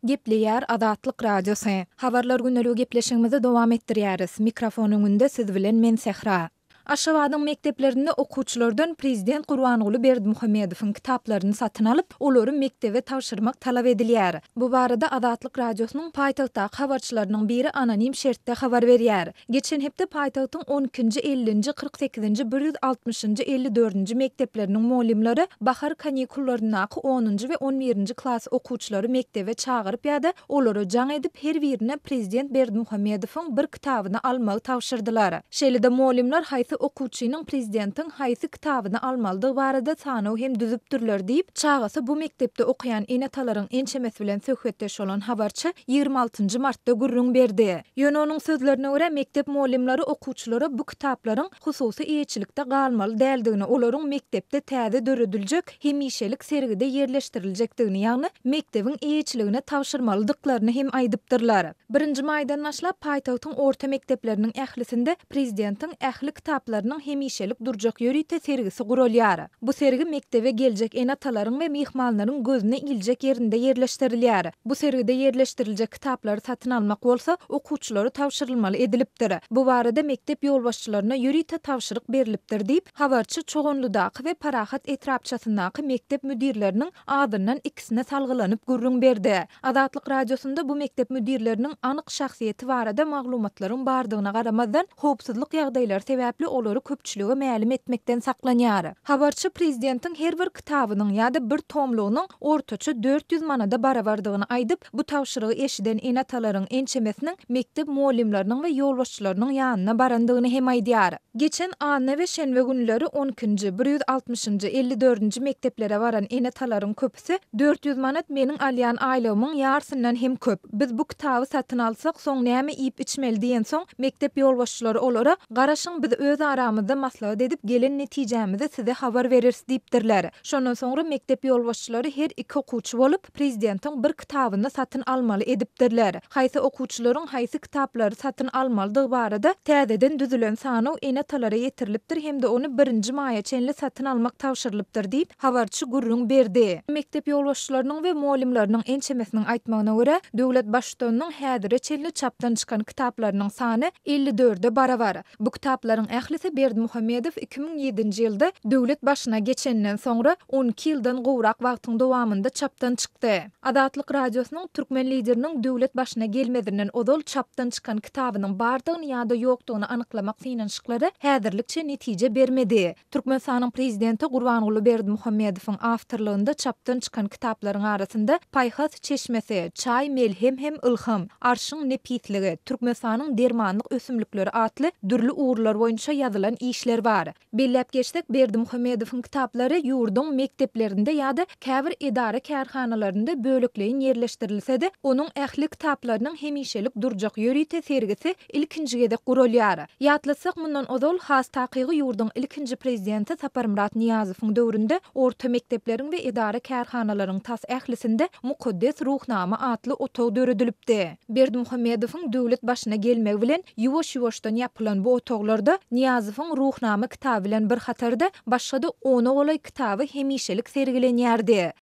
Gepleýär Azatlyk Radiosu. Habarlar günnäli gepleşigimizi dowam etdirýäris. Mikrofonuň önünde siz bilen men Sehra. Aşgabatyň mekdeplerinde okuwçylardan Prezident Gurbanuly Berdimuhammedowyň kitaplarını satyn alyp, olary mektebe tawşyrmak talap edilýär. Bu barada Azatlyk Radiosynyň paýtagtdaky habarçylarynyň biri anonim şertde habar berýär. Geçen hepde paýtagtyň 12-nji, 50-nji, 48-nji, 160-njy, 54-nji mekdepleriniň muallimleri bahar kanikullarynaky 10-njy we 11-nji klass okuwçylary mektebe çagyryp ýa-da olary jaň edip her birine Prezident Berdimuhammedowyň bir kitabyny almagy tawşyrdylar. Şeýle-de muallimler haýsy okuwçynyň prezidentiň haýsy kitabyny almalydygy barada sanaw hem düzüpdirler diýip, çagasy bu mektepde okuyan enatalaryň ençemesi bilen söhbetdeş bolan habarçy 26-njy martda gurrun berdi. Ýöne onuň sözlerine görä mektep muallimleri okuwçylara bu kitaplaryň hususy eýetçilikde galmaly däldigini, olaryň mektepde täze dörediljek, hemişelik sergide yerleşdiriljekdigini, ýagny mektebiň eýetçiligine tawşyrmalydyklaryny hem aýdypdyrlar. 1-nji maýdan başlap paýtagtyň orta mektepleriniň ählisinde prezidentiň ähli kitaplarynyň hemişelik durjak ýörite sergisi gurulýar. Bu sergi mektebe geljek enatalaryň we mehmanlaryň gözüne iljek ýerinde yerleşdirilýär. Bu sergide yerleşdiriljek kitaplary satyn almak bolsa, okuwçylara tawşyrylmaly edilipdir. Bu barada mektep ýolbaşçylaryna ýörite tawşyryk berilipdir diýip, habarçy Çogonludaky we Parahat etrapçasyndaky mektep müdirleriniň adyndan ikisine salgylanyp gurrun berdi. Azatlyk Radiosunda bu mektep müdirleriniň anyk şahsiýeti barada maglumatlaryň bardygyna garamazdan howpsuzlyk ýagdaýlary sebäpli olary köpçülige mälim etmekden saklanýar. Habarçy prezidentiň her bir kitabynyň ýa-da bir tomlugynyň ortaça 400 manada barabardygyny aýdyp, bu tawşyrygy eşiden enatalaryň ençemesiniň mektep muallimleriniň we ýolbaşçylarynyň ýanyna barandygyny hem aýdýar. Geçen any we şenbe günleri 12-nji, 160-njy, 54-nji mekteplere baran enatalaryň köpüsi 400 manat meniň alýan aýlygymyň ýarysyndan hem köp. Biz bu kitaby satyn alsak, soň näme iýip içmeli diýen soň mektep ýolbaşçylary olara "Garaşyň biz öz aramyzda maslahat edip gelen netijemizi size habar beririz" diýipdirler. Şondan soňra mektep ýolbaşçylary her iki okuwçy bolup prezidentiň bir kitabyny satyn almaly edipdirler. Haýsy okuwçylaryň haýsy kitaplary satyn almalydygy barada täzeden düzülen sanaw enatalara ýetirilipdir hem de onu 1-nji maýa çenli satyn almak tawşyrylypdyr diýip habarçy gurrun berdi. Mektep ýolbaşçylarynyň we muallimleriň ençemesiniň aýtmagyna görä, döwlet başçylarynyň häzire çenli çapdan çykan kitaplarynyň sany 54-de barabar. Bu kitaplaryň ählisi Berdimuhammedow 2007-nji ýylda döwlet başyna geçenden soňra 12 ýyldan gowrak wagtyň dowamında çapdan çykdy. Azatlyk Radiosynyň türkmen lideriniň döwlet başyna gelmedinden odol çapdan çykan kitabynyň bardygyny ýa-da ýokdugyny anyklamak synanşyklary häzirlikçe netije bermedi. Türkmenistanyň prezidenti Gurbanuly Berdimuhammedowyň awtorlygynda çapdan çykan kitaplaryň arasynda Paýhat çeşmesi, Çay melhem hem ylham, Arşyň nepitligi, Türkmenistanyň dermanlyk ösümlikleri atly dürli uğurlar boýunça ýazylan işler bar. Bellep geçdik, Berdimuhammedowyň kitaplary ýurdun mekteplerinde ýa-da käbir edara kärhanalarynda bölekleýin yerleşdirilse-de, onuň ähli kitaplarynyň hemişelik durjak ýörite sergisi ilkinji gedek gurulýar. Ýatlasak, mundan odol has takygy ýurdun ilkinji prezidenti Saparmurat Niýazowyň döwründe orta mektepleriň we edara kärhanalaryň tas ählisinde Mukaddes Ruhnama atly otog döredilipdi. Berdimuhammedowyň döwlet başyna gelmegi bilen ýuwaş-ýuwaşdan ýapylan bu otoglarda Niýazowyň Ruhnama kitaby bilen bir hatarda başga-da 10 golay kitaby hemişelik sergilenýärdi.